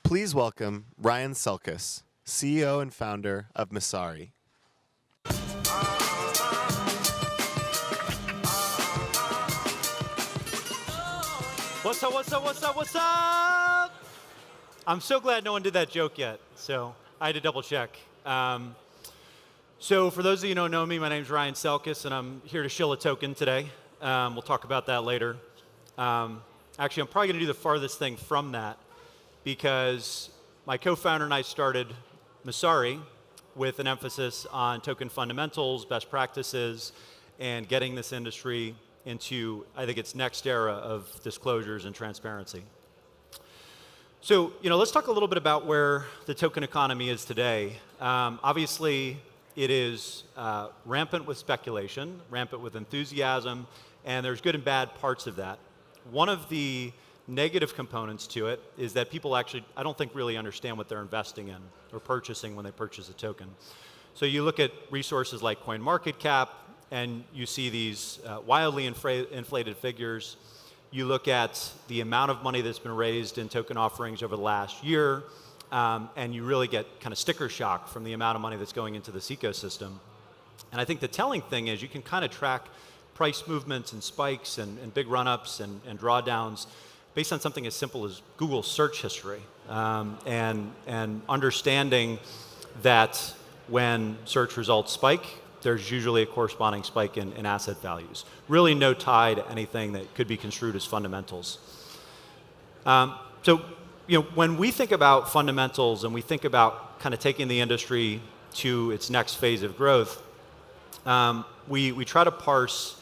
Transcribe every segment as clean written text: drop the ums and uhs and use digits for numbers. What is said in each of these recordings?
Please welcome Ryan SELKIS, CEO and founder of Messari. What's up, what's up, what's up, what's up? I'm so glad no one did that joke yet, so I had to double check. So for those of you who don't know me, my name's Ryan SELKIS, and I'm here to shill a token today. We'll talk about that later. Actually, I'm probably going to do the farthest thing from that, because my co-founder and I started Messari with an emphasis on token fundamentals, best practices, and getting this industry into, I think, its next era of disclosures and transparency. So, let's talk a little bit about where the token economy is today. Obviously, it is rampant with speculation, rampant with enthusiasm, and there's good and bad parts of that. One of the negative components to it is that people actually, I don't think, really understand what they're investing in or purchasing when they purchase a token. So you look at resources like CoinMarketCap, and you see these wildly inflated figures. You look at the amount of money that's been raised in token offerings over the last year, and you really get kind of sticker shock from the amount of money that's going into this ecosystem. And I think the telling thing is you can kind of track price movements and spikes and big run-ups and drawdowns based on something as simple as Google search history, and understanding that when search results spike, there's usually a corresponding spike in asset values. Really no tie to anything that could be construed as fundamentals. So when we think about fundamentals and we think about kind of taking the industry to its next phase of growth, we try to parse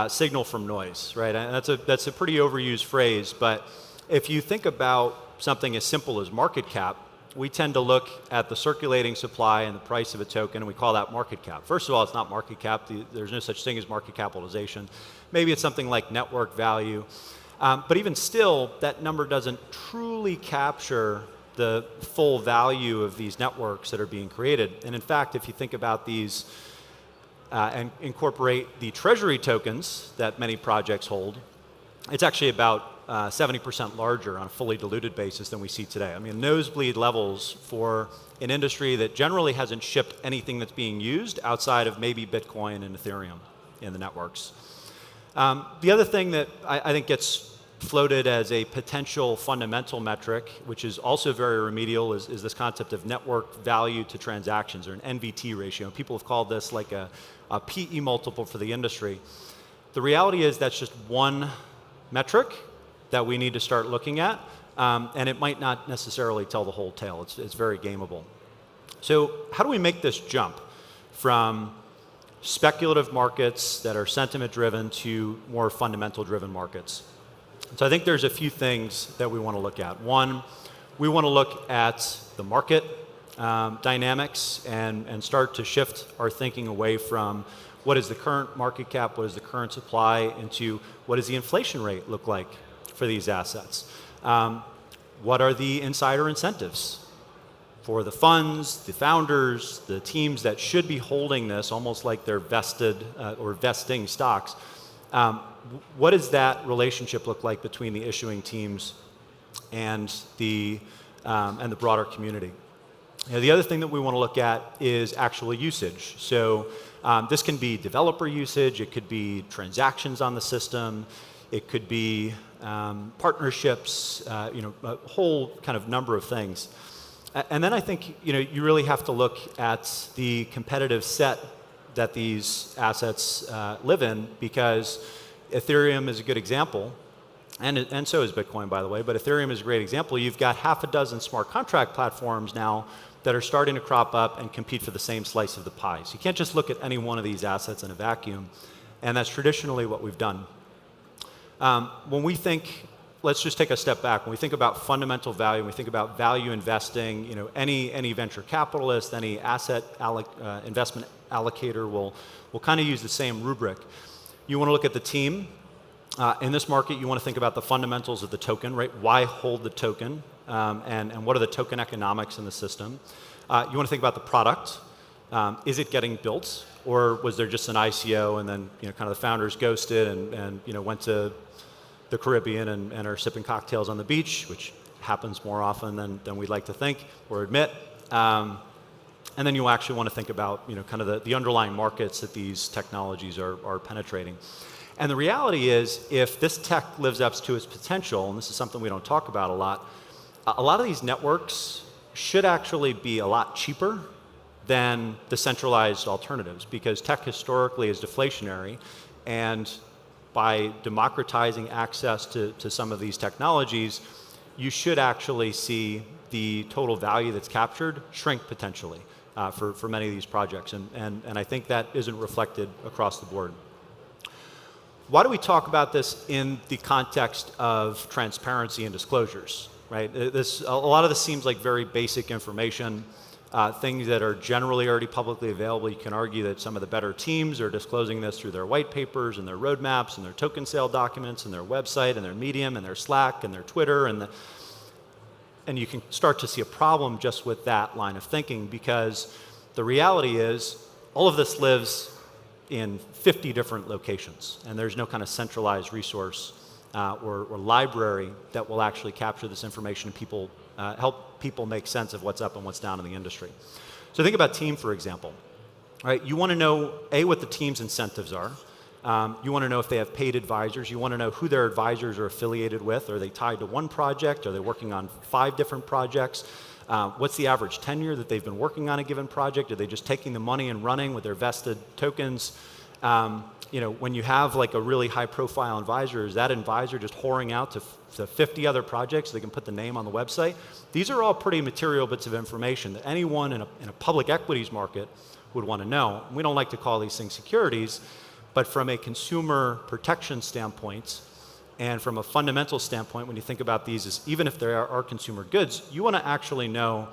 signal from noise, right? And that's a pretty overused phrase, but if you think about something as simple as market cap, we tend to look at the circulating supply and the price of a token, and we call that market cap. First of all, it's not market cap. There's no such thing as market capitalization. Maybe it's something like network value. But even still, that number doesn't truly capture the full value of these networks that are being created. And in fact, if you think about these and incorporate the treasury tokens that many projects hold, it's actually about 70% larger on a fully diluted basis than we see today. I mean, nosebleed levels for an industry that generally hasn't shipped anything that's being used outside of maybe Bitcoin and Ethereum in the networks. The other thing that I think gets floated as a potential fundamental metric, which is also very remedial, is this concept of network value to transactions, or an NVT ratio. People have called this like a PE multiple for the industry. The reality is that's just one metric that we need to start looking at, and it might not necessarily tell the whole tale. It's very gameable. So how do we make this jump from speculative markets that are sentiment-driven to more fundamental-driven markets? So I think there's a few things that we want to look at. One, we want to look at the market dynamics and start to shift our thinking away from what is the current market cap, what is the current supply, into what does the inflation rate look like for these assets? What are the insider incentives for the funds, the founders, the teams that should be holding this almost like they're vested or vesting stocks? What does that relationship look like between the issuing teams and the broader community? The other thing that we want to look at is actual usage. So this can be developer usage, it could be transactions on the system, it could be partnerships, a whole kind of number of things. And then I think you really have to look at the competitive set that these assets live in, because Ethereum is a good example, and so is Bitcoin, by the way, but Ethereum is a great example. You've got half a dozen smart contract platforms now that are starting to crop up and compete for the same slice of the pie. So you can't just look at any one of these assets in a vacuum, and that's traditionally what we've done. When we think, let's just take a step back. When we think about fundamental value, when we think about value investing, any venture capitalist, any asset investment allocator will kind of use the same rubric. You want to look at the team. In this market, you want to think about the fundamentals of the token, right? Why hold the token, and what are the token economics in the system? You want to think about the product. Is it getting built, or was there just an ICO and then kind of the founders ghosted and went to the Caribbean and are sipping cocktails on the beach, which happens more often than we'd like to think or admit. And then you actually want to think about kind of the underlying markets that these technologies are penetrating. And the reality is, if this tech lives up to its potential, and this is something we don't talk about a lot of these networks should actually be a lot cheaper than the centralized alternatives, because tech historically is deflationary, and by democratizing access to some of these technologies, you should actually see the total value that's captured shrink potentially for many of these projects, and I think that isn't reflected across the board. Why do we talk about this in the context of transparency and disclosures, right? A lot of this seems like very basic information, things that are generally already publicly available. You can argue that some of the better teams are disclosing this through their white papers and their roadmaps and their token sale documents and their website and their Medium and their Slack and their Twitter, and you can start to see a problem just with that line of thinking, because the reality is all of this lives in 50 different locations, and there's no kind of centralized resource or library that will actually capture this information and help people make sense of what's up and what's down in the industry. So think about team, for example. Right? You want to know, A, what the team's incentives are. You want to know if they have paid advisors. You want to know who their advisors are affiliated with. Are they tied to one project? Are they working on 5 different projects? What's the average tenure that they've been working on a given project? Are they just taking the money and running with their vested tokens? When you have like a really high-profile advisor, is that advisor just whoring out to 50 other projects so they can put the name on the website? These are all pretty material bits of information that anyone in a public equities market would want to know. We don't like to call these things securities, but from a consumer protection standpoint and from a fundamental standpoint, when you think about these as even if they are consumer goods, you want to actually know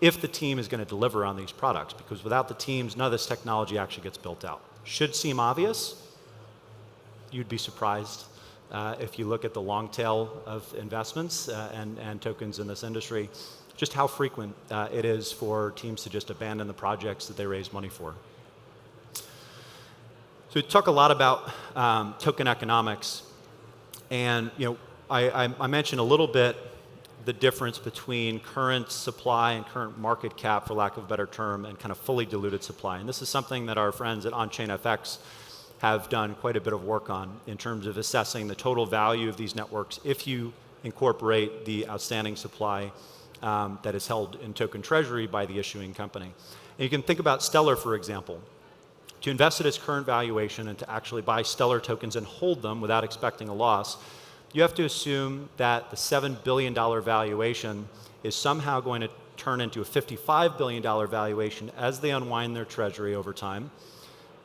if the team is going to deliver on these products, because without the teams, none of this technology actually gets built out. Should seem obvious. You'd be surprised if you look at the long tail of investments and tokens in this industry, just how frequent it is for teams to just abandon the projects that they raised money for. So we talk a lot about token economics, and I mentioned a little bit the difference between current supply and current market cap, for lack of a better term, and kind of fully diluted supply. And this is something that our friends at OnChainFX have done quite a bit of work on in terms of assessing the total value of these networks if you incorporate the outstanding supply that is held in token treasury by the issuing company. And you can think about Stellar, for example. To invest at its current valuation and to actually buy Stellar tokens and hold them without expecting a loss, you have to assume that the $7 billion valuation is somehow going to turn into a $55 billion valuation as they unwind their treasury over time,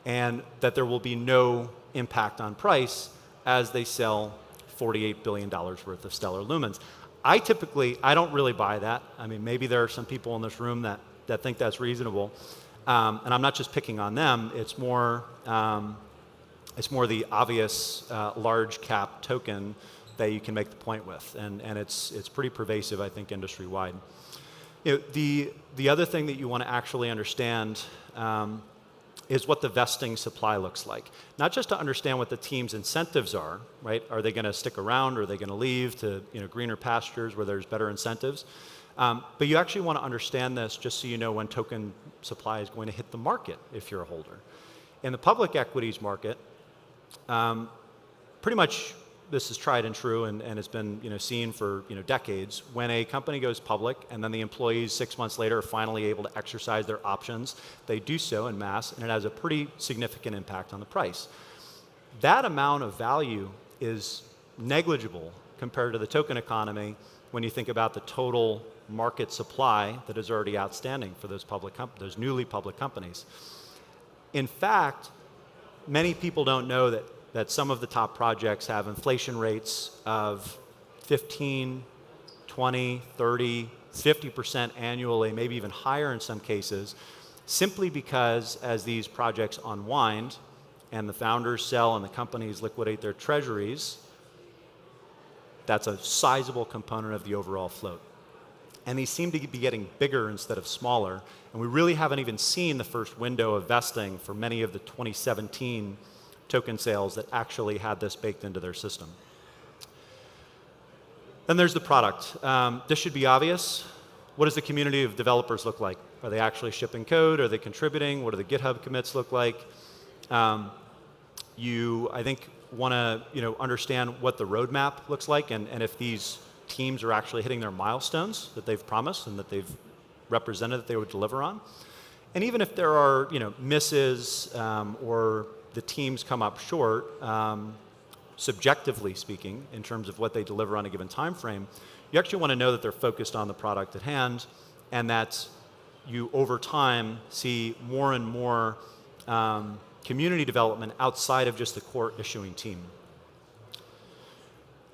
and that there will be no impact on price as they sell $48 billion worth of Stellar lumens. I don't really buy that. I mean, maybe there are some people in this room that think that's reasonable. And I'm not just picking on them. It's more the obvious large cap token that you can make the point with, and it's pretty pervasive, I think, industry wide. The other thing that you want to actually understand is what the vesting supply looks like. Not just to understand what the team's incentives are, right? Are they going to stick around? Or are they going to leave to greener pastures where there's better incentives? But you actually want to understand this just so you know when token supply is going to hit the market if you're a holder. In the public equities market, pretty much this is tried and true and it's been seen for decades. When a company goes public and then the employees 6 months later are finally able to exercise their options, they do so en masse, and it has a pretty significant impact on the price. That amount of value is negligible compared to the token economy when you think about the total market supply that is already outstanding for those those newly public companies. In fact, many people don't know that some of the top projects have inflation rates of 15, 20, 30, 50% annually, maybe even higher in some cases, simply because as these projects unwind and the founders sell and the companies liquidate their treasuries, that's a sizable component of the overall float. And these seem to be getting bigger instead of smaller, and we really haven't even seen the first window of vesting for many of the 2017 token sales that actually had this baked into their system. Then there's the product. This should be obvious. What does the community of developers look like? Are they actually shipping code? Are they contributing? What do the GitHub commits look like? You, I think, want to understand what the roadmap looks like, and if these teams are actually hitting their milestones that they've promised and that they've represented that they would deliver on. And even if there are misses or the teams come up short, subjectively speaking, in terms of what they deliver on a given time frame, you actually want to know that they're focused on the product at hand, and that you, over time, see more and more community development outside of just the core issuing team.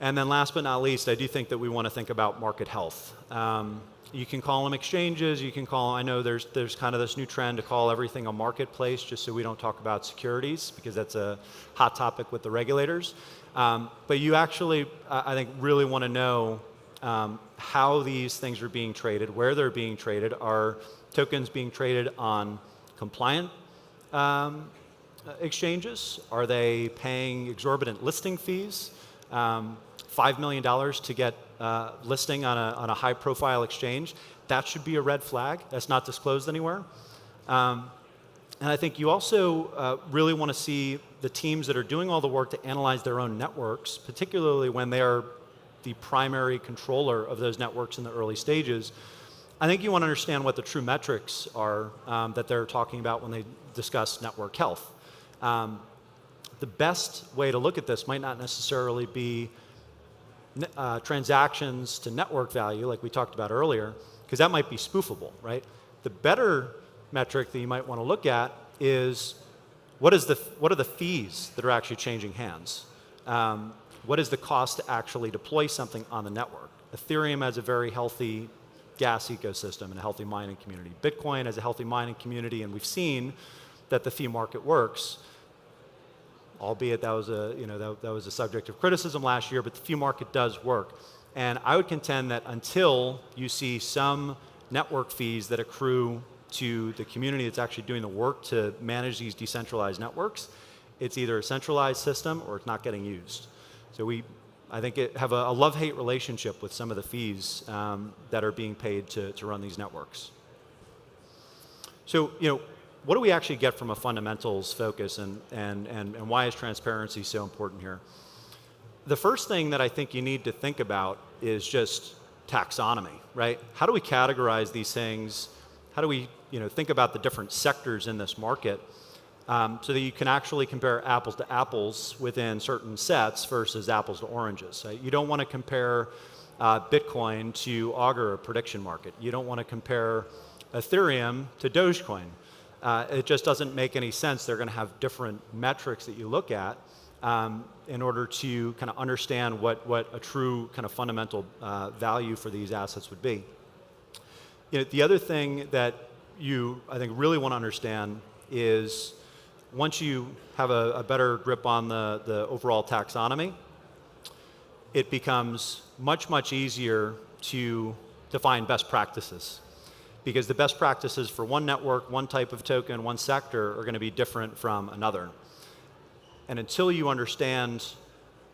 And then last but not least, I do think that we want to think about market health. You can call them exchanges, you can call, I know there's kind of this new trend to call everything a marketplace just so we don't talk about securities, because that's a hot topic with the regulators. But you actually, I think, really want to know how these things are being traded, where they're being traded. Are tokens being traded on compliant exchanges? Are they paying exorbitant listing fees? $5 million to get listing on a high-profile exchange, that should be a red flag. That's not disclosed anywhere. And I think you also really want to see the teams that are doing all the work to analyze their own networks, particularly when they are the primary controller of those networks in the early stages. I think you want to understand what the true metrics are that they're talking about when they discuss network health. The best way to look at this might not necessarily be transactions to network value, like we talked about earlier, because that might be spoofable, right? The better metric that you might want to look at is what are the fees that are actually changing hands? What is the cost to actually deploy something on the network? Ethereum has a very healthy gas ecosystem and a healthy mining community. Bitcoin has a healthy mining community, and we've seen that the fee market works. Albeit that was a subject of criticism last year, but the fee market does work. And I would contend that until you see some network fees that accrue to the community that's actually doing the work to manage these decentralized networks, it's either a centralized system or it's not getting used. So I think, have a love-hate relationship with some of the fees that are being paid to run these networks. So, what do we actually get from a fundamentals focus, and why is transparency so important here? The first thing that I think you need to think about is just taxonomy, right? How do we categorize these things? How do we think about the different sectors in this market so that you can actually compare apples to apples within certain sets versus apples to oranges? You don't want to compare Bitcoin to Agora, a prediction market. You don't want to compare Ethereum to Dogecoin. It just doesn't make any sense. They're going to have different metrics that you look at in order to kind of understand what a true kind of fundamental value for these assets would be. The other thing that you, I think, really want to understand is once you have a better grip on the overall taxonomy, it becomes much, much easier to define best practices. Because the best practices for one network, one type of token, one sector are going to be different from another. And until you understand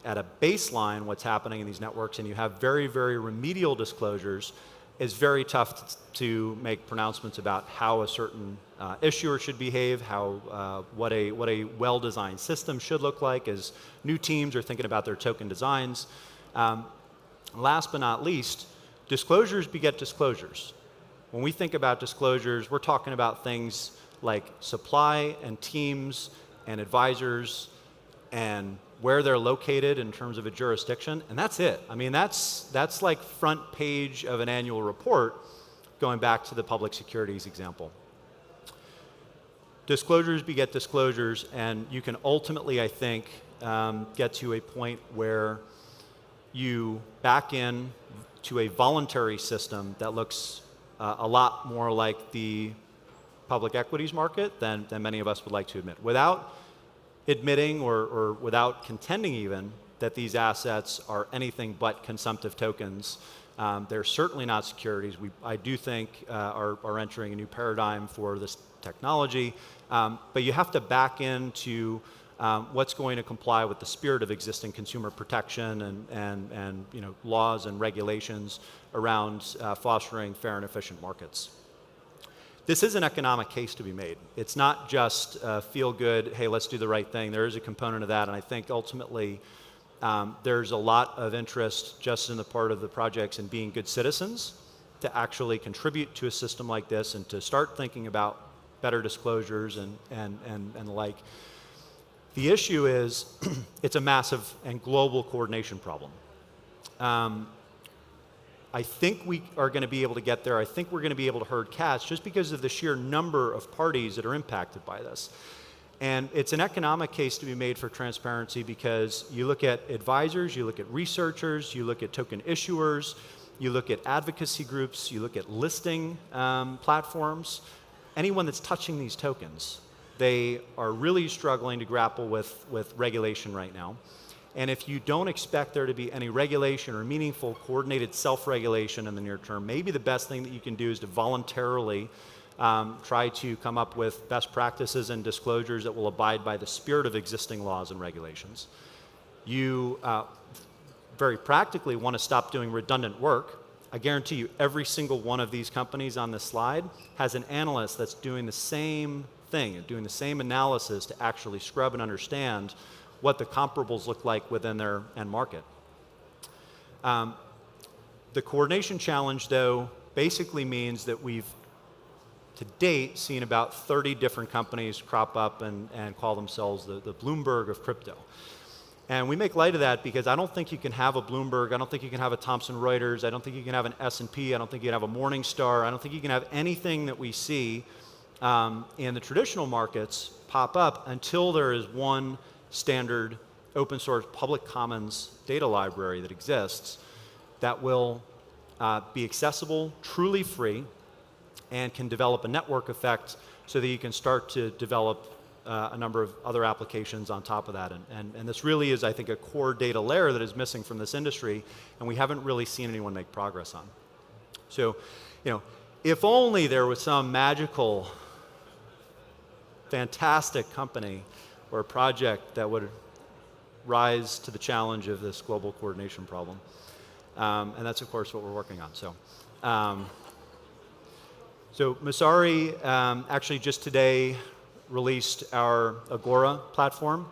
at a baseline what's happening in these networks, and you have very, very remedial disclosures, it's very tough to make pronouncements about how a certain issuer should behave, what a well-designed system should look like as new teams are thinking about their token designs. Last but not least, disclosures beget disclosures. When we think about disclosures, we're talking about things like supply and teams and advisors and where they're located in terms of a jurisdiction, and that's it. I mean, that's like front page of an annual report, going back to the public securities example. Disclosures beget disclosures, and you can ultimately, I think, get to a point where you back in to a voluntary system that looks a lot more like the public equities market than many of us would like to admit. Without admitting or without contending even that these assets are anything but consumptive tokens, they're certainly not securities. I do think are entering a new paradigm for this technology, but you have to back into what's going to comply with the spirit of existing consumer protection and laws and regulations around fostering fair and efficient markets. This is an economic case to be made. It's not just feel good, hey, let's do the right thing. There is a component of that, and I think ultimately there's a lot of interest just in the part of the projects in being good citizens to actually contribute to a system like this and to start thinking about better disclosures and the like. The issue is it's a massive and global coordination problem. I think we are going to be able to get there. I think we're going to be able to herd cats just because of the sheer number of parties that are impacted by this. And it's an economic case to be made for transparency because you look at advisors, you look at researchers, you look at token issuers, you look at advocacy groups, you look at listing platforms, anyone that's touching these tokens. They are really struggling to grapple with regulation right now. And if you don't expect there to be any regulation or meaningful coordinated self-regulation in the near term, maybe the best thing that you can do is to voluntarily try to come up with best practices and disclosures that will abide by the spirit of existing laws and regulations. You very practically want to stop doing redundant work. I guarantee you every single one of these companies on this slide has an analyst that's doing the same thing, doing the same analysis to actually scrub and understand what the comparables look like within their end market. The coordination challenge, though, basically means that we've, to date, seen about 30 different companies crop up and call themselves the Bloomberg of crypto. And we make light of that because I don't think you can have a Bloomberg, I don't think you can have a Thomson Reuters, I don't think you can have an S&P, I don't think you can have a Morningstar, I don't think you can have anything that we see in the traditional markets pop up until there is one standard open source public commons data library that exists that will be accessible, truly free, and can develop a network effect so that you can start to develop a number of other applications on top of that. And this really is, I think, a core data layer that is missing from this industry, and we haven't really seen anyone make progress on. So, if only there was some magical, fantastic company or a project that would rise to the challenge of this global coordination problem. And that's, of course, what we're working on. So Messari actually just today released our Agora platform,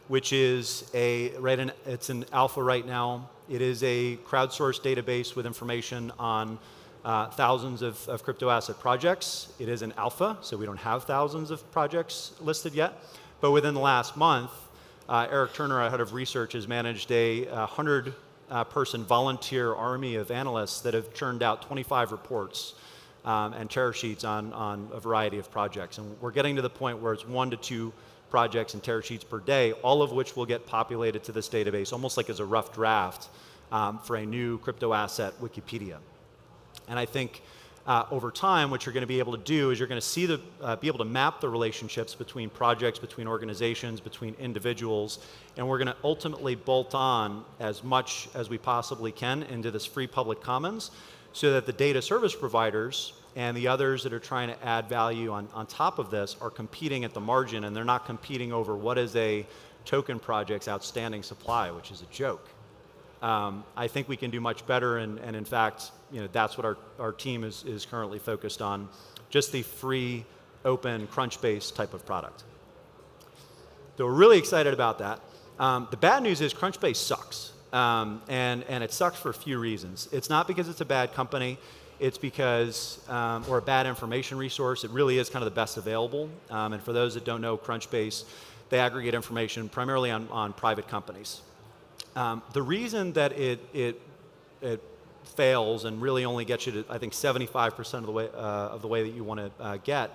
which is it's an alpha right now. It is a crowdsourced database with information on thousands of crypto asset projects. It is an alpha, so we don't have thousands of projects listed yet. But within the last month, Eric Turner, our head of research, has managed a 100-person volunteer army of analysts that have churned out 25 reports and tear sheets on a variety of projects. And we're getting to the point where it's 1 to 2 projects and tear sheets per day, all of which will get populated to this database, almost like as a rough draft for a new crypto asset Wikipedia. And I think over time, what you're going to be able to do is you're going to see be able to map the relationships between projects, between organizations, between individuals, and we're going to ultimately bolt on as much as we possibly can into this free public commons so that the data service providers and the others that are trying to add value on top of this are competing at the margin, and they're not competing over what is a token project's outstanding supply, which is a joke. I think we can do much better, and in fact, that's what our team is currently focused on, just the free, open, Crunchbase type of product. So we're really excited about that. The bad news is Crunchbase sucks, and it sucks for a few reasons. It's not because it's a bad company, it's because, or a bad information resource. It really is kind of the best available, and for those that don't know Crunchbase, they aggregate information primarily on private companies. The reason that it fails and really only gets you to, I think, 75% of the way that you want to get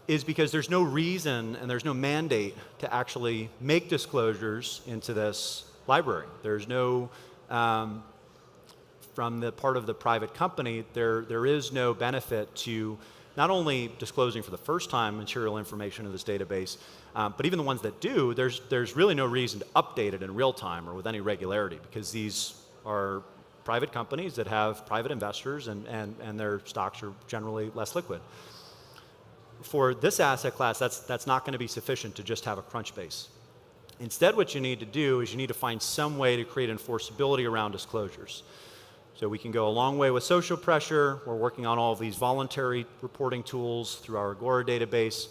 is because there's no reason and there's no mandate to actually make disclosures into this library. There's no, from the part of the private company, there is no benefit to not only disclosing for the first time material information in this database, but even the ones that do, there's really no reason to update it in real time or with any regularity, because these are private companies that have private investors and their stocks are generally less liquid. for this asset class, that's not going to be sufficient to just have a Crunchbase. Instead, what you need to do is you need to find some way to create enforceability around disclosures. So we can go a long way with social pressure. We're working on all of these voluntary reporting tools through our Agora database.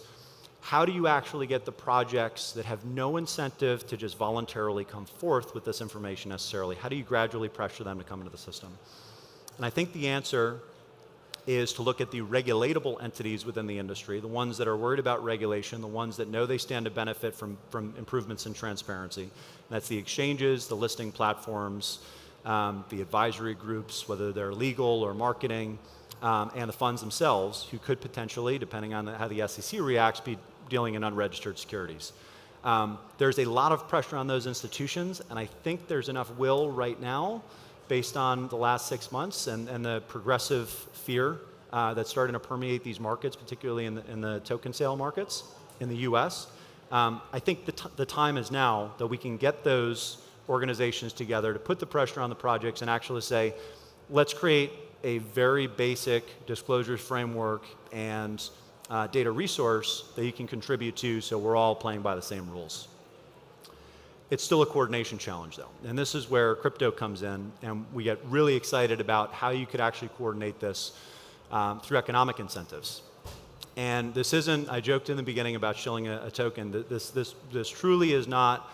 How do you actually get the projects that have no incentive to just voluntarily come forth with this information necessarily? How do you gradually pressure them to come into the system? And I think the answer is to look at the regulatable entities within the industry, the ones that are worried about regulation, the ones that know they stand to benefit from improvements in transparency. And that's the exchanges, the listing platforms, the advisory groups, whether they're legal or marketing, and the funds themselves, who could potentially, depending on how the SEC reacts, be dealing in unregistered securities. There's a lot of pressure on those institutions, and I think there's enough will right now, based on the last 6 months and the progressive fear that's starting to permeate these markets, particularly in the token sale markets in the US. I think the time is now that we can get those organizations together to put the pressure on the projects and actually say, let's create a very basic disclosures framework and data resource that you can contribute to so we're all playing by the same rules. It's still a coordination challenge, though, and this is where crypto comes in, and we get really excited about how you could actually coordinate this through economic incentives. And this isn't, I joked in the beginning about shilling a token. This truly is not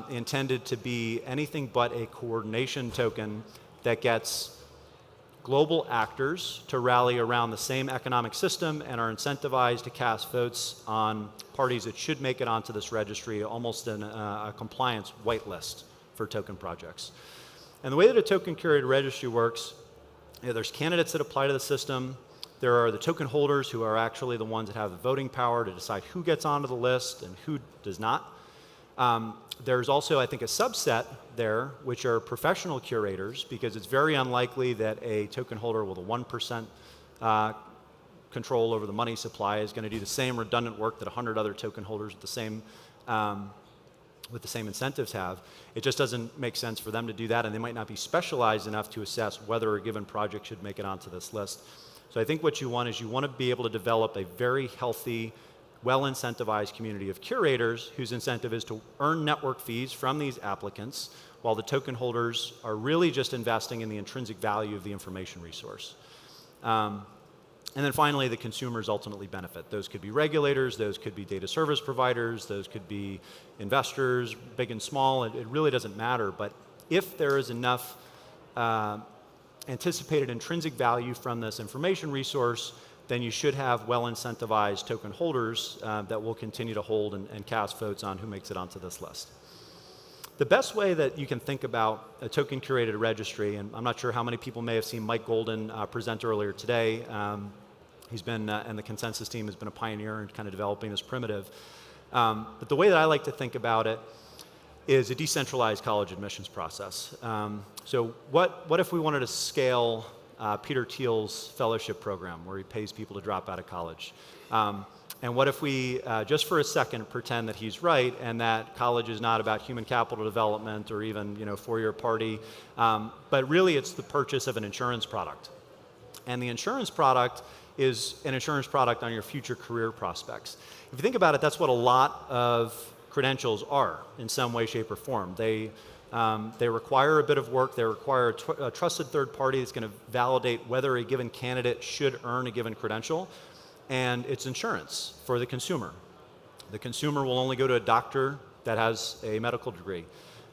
intended to be anything but a coordination token that gets global actors to rally around the same economic system and are incentivized to cast votes on parties that should make it onto this registry, almost a compliance whitelist for token projects. And the way that a token curated registry works, there's candidates that apply to the system. There are the token holders who are actually the ones that have the voting power to decide who gets onto the list and who does not. There's also, I think, a subset there, which are professional curators, because it's very unlikely that a token holder with a 1% control over the money supply is going to do the same redundant work that 100 other token holders with the same incentives have. It just doesn't make sense for them to do that, and they might not be specialized enough to assess whether a given project should make it onto this list. So I think what you want is you want to be able to develop a very healthy, well-incentivized community of curators whose incentive is to earn network fees from these applicants, while the token holders are really just investing in the intrinsic value of the information resource. And then finally, the consumers ultimately benefit. Those could be regulators, those could be data service providers, those could be investors, big and small. It really doesn't matter. But if there is enough anticipated intrinsic value from this information resource, then you should have well-incentivized token holders that will continue to hold and cast votes on who makes it onto this list. The best way that you can think about a token curated registry, and I'm not sure how many people may have seen Mike Golden present earlier today. He's been, and the consensus team has been a pioneer in kind of developing this primitive. But the way that I like to think about it is a decentralized college admissions process. So what if we wanted to scale Peter Thiel's fellowship program, where he pays people to drop out of college? And what if we, just for a second, pretend that he's right and that college is not about human capital development or even, four-year party, but really it's the purchase of an insurance product. And the insurance product is an insurance product on your future career prospects. If you think about it, that's what a lot of credentials are in some way, shape, or form. They require a bit of work. They require a trusted third party that's going to validate whether a given candidate should earn a given credential. And it's insurance for the consumer. The consumer will only go to a doctor that has a medical degree.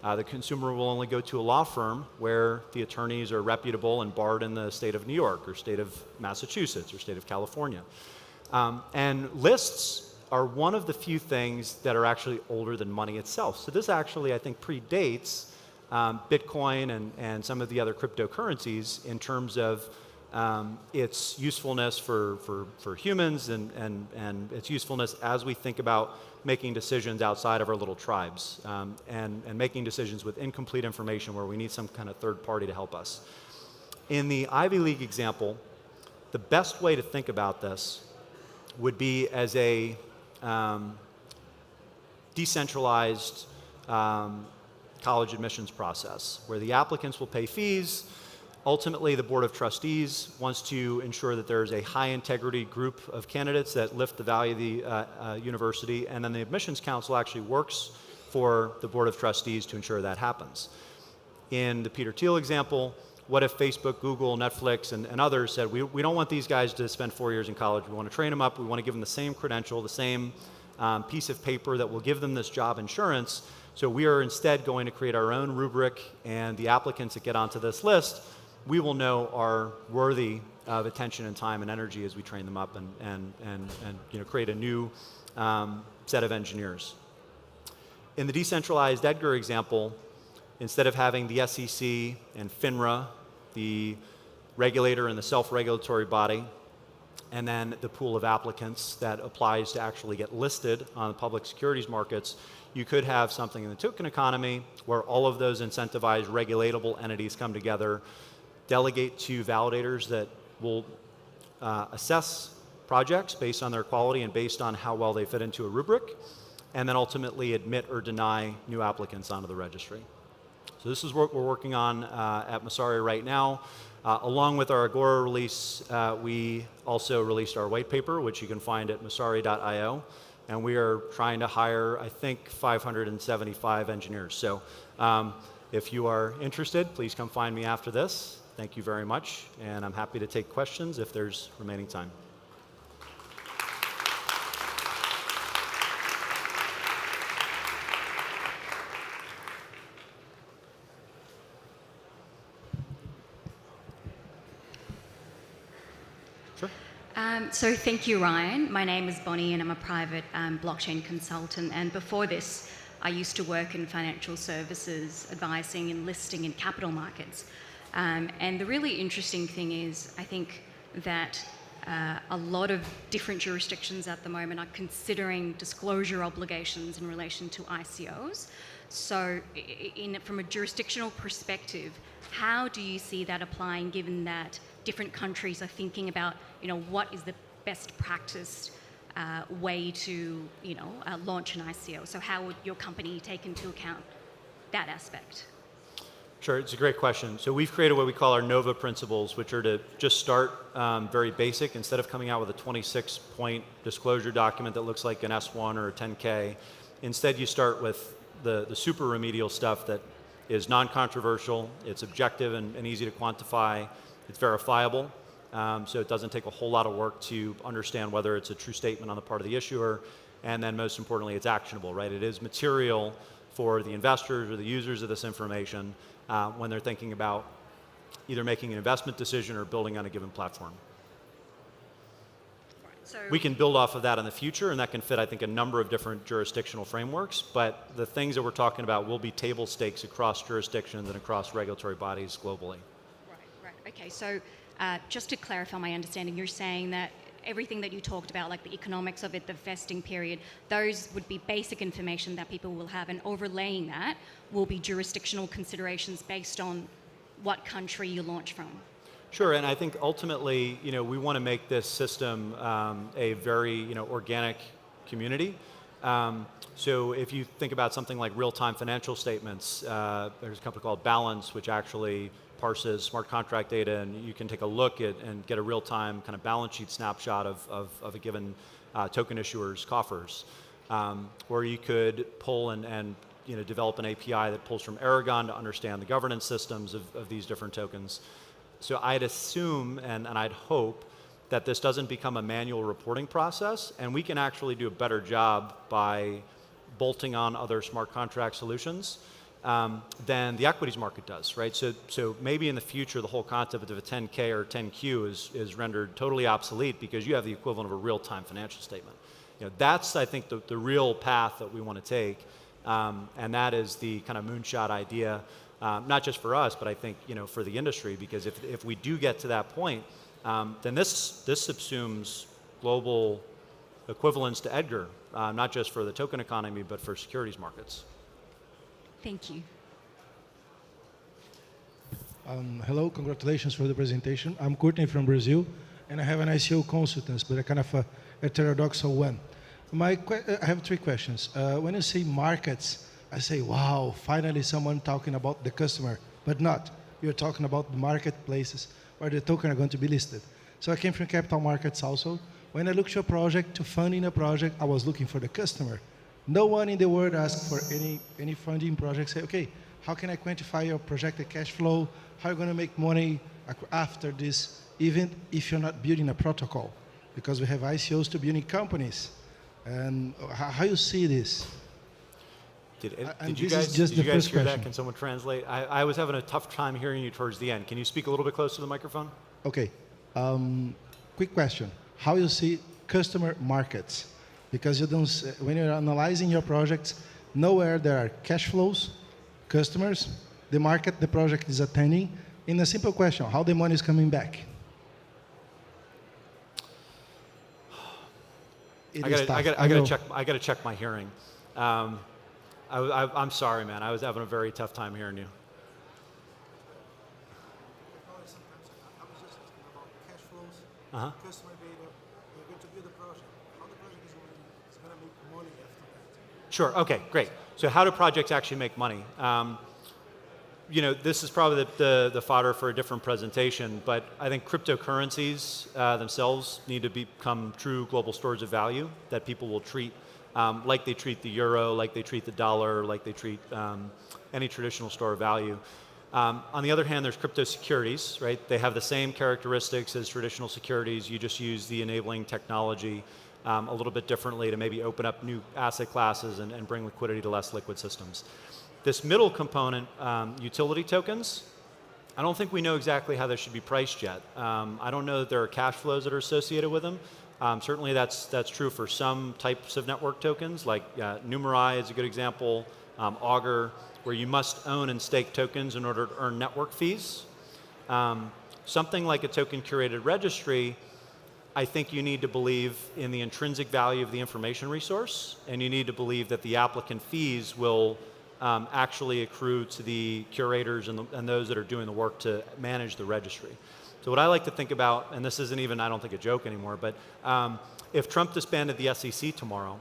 The consumer will only go to a law firm where the attorneys are reputable and barred in the state of New York or state of Massachusetts or state of California. And lists are one of the few things that are actually older than money itself. So this actually, I think, predates Bitcoin and some of the other cryptocurrencies in terms of its usefulness for humans and its usefulness as we think about making decisions outside of our little tribes and making decisions with incomplete information where we need some kind of third party to help us. In the Ivy League example, the best way to think about this would be as a decentralized college admissions process where the applicants will pay fees. Ultimately, the Board of Trustees wants to ensure that there's a high integrity group of candidates that lift the value of the university, and then the Admissions Council actually works for the Board of Trustees to ensure that happens. In the Peter Thiel example, what if Facebook, Google, Netflix, and others said, we don't want these guys to spend 4 years in college, we want to train them up, we want to give them the same credential, the same piece of paper that will give them this job insurance, so we are instead going to create our own rubric, and the applicants that get onto this list, we will know are worthy of attention and time and energy as we train them up and create a new set of engineers. In the decentralized Edgar example, instead of having the SEC and FINRA, the regulator and the self-regulatory body, and then the pool of applicants that applies to actually get listed on the public securities markets, you could have something in the token economy where all of those incentivized regulatable entities come together, delegate to validators that will assess projects based on their quality and based on how well they fit into a rubric, and then ultimately admit or deny new applicants onto the registry. So this is what we're working on at Messari right now. Along with our Agora release, we also released our white paper, which you can find at messari.io. And we are trying to hire, I think, 575 engineers. So if you are interested, please come find me after this. Thank you very much. And I'm happy to take questions if there's remaining time. Sure. So thank you, Ryan. My name is Bonnie and I'm a private blockchain consultant. And before this, I used to work in financial services, advising and listing in capital markets. And the really interesting thing is, I think that a lot of different jurisdictions at the moment are considering disclosure obligations in relation to ICOs. So from a jurisdictional perspective, how do you see that applying, given that different countries are thinking about, what is the best practice way to, launch an ICO? So how would your company take into account that aspect? Sure, it's a great question. So we've created what we call our NOVA principles, which are to just start very basic. Instead of coming out with a 26-point disclosure document that looks like an S1 or a 10K, instead you start with the super remedial stuff that is non-controversial, it's objective and easy to quantify, it's verifiable, so it doesn't take a whole lot of work to understand whether it's a true statement on the part of the issuer, and then most importantly, it's actionable, right? It is material for the investors or the users of this information when they're thinking about either making an investment decision or building on a given platform. So we can build off of that in the future, and that can fit, I think, a number of different jurisdictional frameworks, but the things that we're talking about will be table stakes across jurisdictions and across regulatory bodies globally. Right. Okay, so just to clarify my understanding, you're saying that everything that you talked about, like the economics of it, the vesting period, those would be basic information that people will have, and overlaying that will be jurisdictional considerations based on what country you launch from. Sure, and I think ultimately, we want to make this system a very, organic community. So if you think about something like real-time financial statements, there's a company called Balance, which actually parses smart contract data, and you can take a look at and get a real-time kind of balance sheet snapshot of a given token issuer's coffers. Or you could pull and develop an API that pulls from Aragon to understand the governance systems of these different tokens. So I'd assume and I'd hope that this doesn't become a manual reporting process, and we can actually do a better job by bolting on other smart contract solutions than the equities market does, right? So maybe in the future, the whole concept of a 10K or 10Q is rendered totally obsolete because you have the equivalent of a real-time financial statement. That's, I think, the real path that we want to take, and that is the kind of moonshot idea. Not just for us, but I think for the industry, because if we do get to that point, then this subsumes global equivalence to Edgar, not just for the token economy, but for securities markets. Thank you. Hello, congratulations for the presentation. I'm Courtney from Brazil, and I have an ICO consultant, but a kind of a heterodoxal one. I have three questions. When you say markets, I say, wow, finally someone talking about the customer, but not. you're talking about the marketplaces where the token are going to be listed. So I came from capital markets also. When I looked to a project, to funding a project, I was looking for the customer. No one in the world asked for any funding project. Say, okay, how can I quantify your projected cash flow? How are you going to make money after this, even if you're not building a protocol? Because we have ICOs to building companies. And how you see this? Did you guys hear that? Can someone translate? I was having a tough time hearing you towards the end. Can you speak a little bit closer to the microphone? Okay. Quick question. How you see customer markets? Because you don't, when you're analyzing your projects, nowhere there are cash flows, customers, the market the project is attending. In a simple question, how the money is coming back? I gotta check my hearing. I'm sorry, man. I was having a very tough time hearing you. Customer data, you're going to build a project. How the project is going to make money after that? Sure. Okay. Great. So, how do projects actually make money? You know, this is probably the fodder for a different presentation, but I think cryptocurrencies themselves need to become true global stores of value that people will treat like they treat the euro, like they treat the dollar, like they treat any traditional store of value. On the other hand, there's crypto securities, right? They have the same characteristics as traditional securities. You just use the enabling technology a little bit differently to maybe open up new asset classes and bring liquidity to less liquid systems. This middle component, utility tokens, I don't think we know exactly how they should be priced yet. I don't know that there are cash flows that are associated with them. Certainly that's true for some types of network tokens, like Numerai is a good example, Augur, where you must own and stake tokens in order to earn network fees. Something like a token curated registry, I think you need to believe in the intrinsic value of the information resource, and you need to believe that the applicant fees will actually accrue to the curators and those that are doing the work to manage the registry. So what I like to think about, and this isn't even, I don't think, a joke anymore, but if Trump disbanded the SEC tomorrow,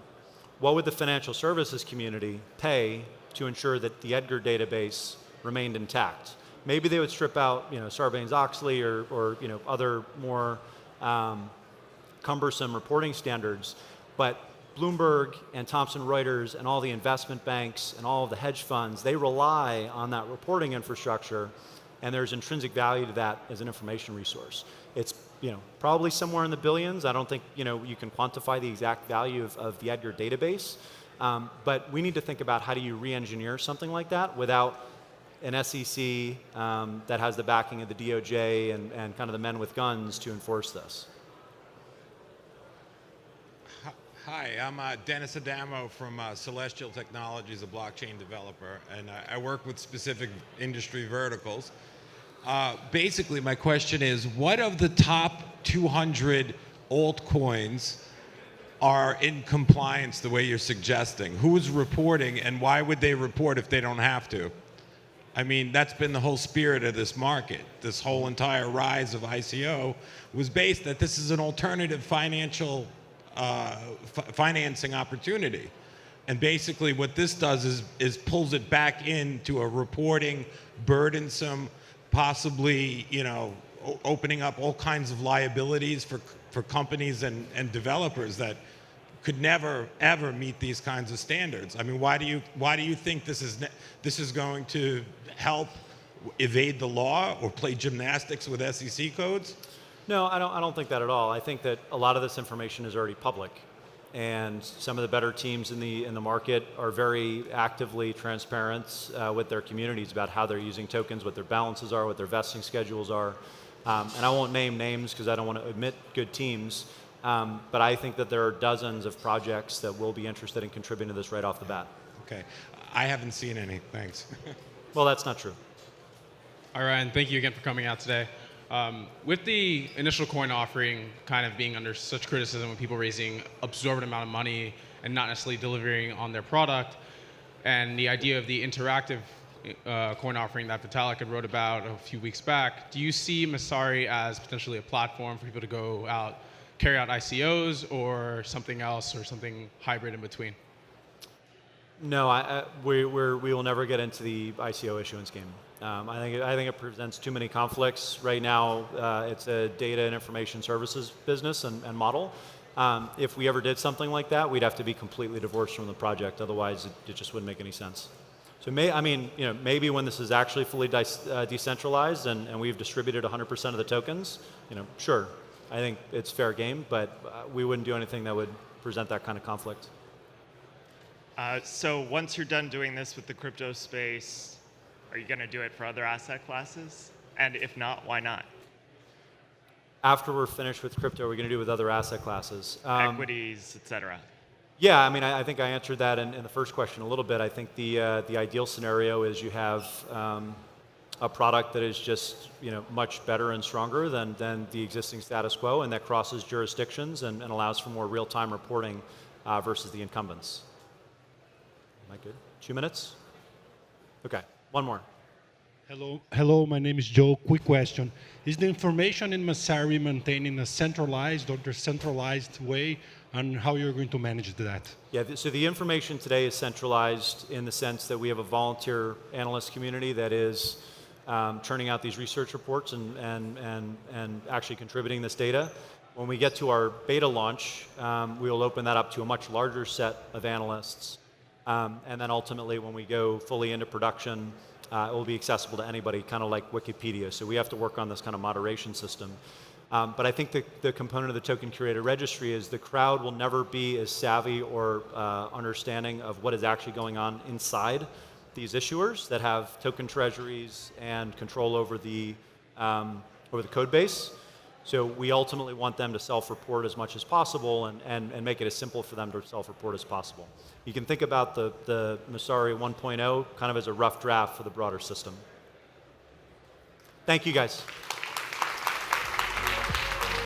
what would the financial services community pay to ensure that the Edgar database remained intact? Maybe they would strip out, you know, Sarbanes-Oxley or you know, other more cumbersome reporting standards, but Bloomberg and Thomson Reuters and all the investment banks and all of the hedge funds, they rely on that reporting infrastructure, and there's intrinsic value to that as an information resource. It's, you know, probably somewhere in the billions. I don't think, you know, you can quantify the exact value of the Edgar database, but we need to think about how do you re-engineer something like that without an SEC that has the backing of the DOJ and kind of the men with guns to enforce this. Hi, I'm Dennis Adamo from Celestial Technologies, a blockchain developer, and I work with specific industry verticals. Basically, my question is, what of the top 200 altcoins are in compliance the way you're suggesting? Who is reporting, and why would they report if they don't have to? I mean, that's been the whole spirit of this market. This whole entire rise of ICO was based that this is an alternative financial financing opportunity. And basically what this does is pulls it back into a reporting, burdensome, possibly, you know, opening up all kinds of liabilities for companies and developers that could never ever meet these kinds of standards. I mean, why do you think this is going to help evade the law or play gymnastics with SEC codes? No, I don't think that at all. I think that a lot of this information is already public, and some of the better teams in the market are very actively transparent with their communities about how they're using tokens, what their balances are, what their vesting schedules are. And I won't name names because I don't want to omit good teams, but I think that there are dozens of projects that will be interested in contributing to this right off the bat. Okay, I haven't seen any. Thanks. Well, that's not true. All right, and thank you again for coming out today. With the initial coin offering kind of being under such criticism with people raising absorbent amount of money and not necessarily delivering on their product, and the idea of the interactive coin offering that Vitalik had wrote about a few weeks back, do you see Messari as potentially a platform for people to go out, carry out ICOs, or something else, or something hybrid in between? No, we will never get into the ICO issuance game. I think it presents too many conflicts. Right now, it's a data and information services business and model. If we ever did something like that, we'd have to be completely divorced from the project. Otherwise, it just wouldn't make any sense. So maybe when this is actually fully decentralized and we've distributed 100% of the tokens, sure, I think it's fair game, but we wouldn't do anything that would present that kind of conflict. So once you're done doing this with the crypto space, are you going to do it for other asset classes? And if not, why not? After we're finished with crypto, we're going to do it with other asset classes. Equities, et cetera. Yeah, I think I answered that in the first question a little bit. I think the ideal scenario is you have a product that is just much better and stronger than the existing status quo, and that crosses jurisdictions and allows for more real-time reporting versus the incumbents. Am I good? 2 minutes? Okay, one more. Hello, my name is Joe. Quick question. Is the information in Messari maintained in a centralized or decentralized way, and how you're going to manage that? Yeah, so the information today is centralized in the sense that we have a volunteer analyst community that is churning out these research reports and actually contributing this data. When we get to our beta launch, we will open that up to a much larger set of analysts. And then ultimately, when we go fully into production, it will be accessible to anybody, kind of like Wikipedia. So we have to work on this kind of moderation system. But I think the component of the token curator registry is the crowd will never be as savvy or understanding of what is actually going on inside these issuers that have token treasuries and control over the code base. So we ultimately want them to self-report as much as possible and make it as simple for them to self-report as possible. You can think about the Messari 1.0 kind of as a rough draft for the broader system. Thank you, guys.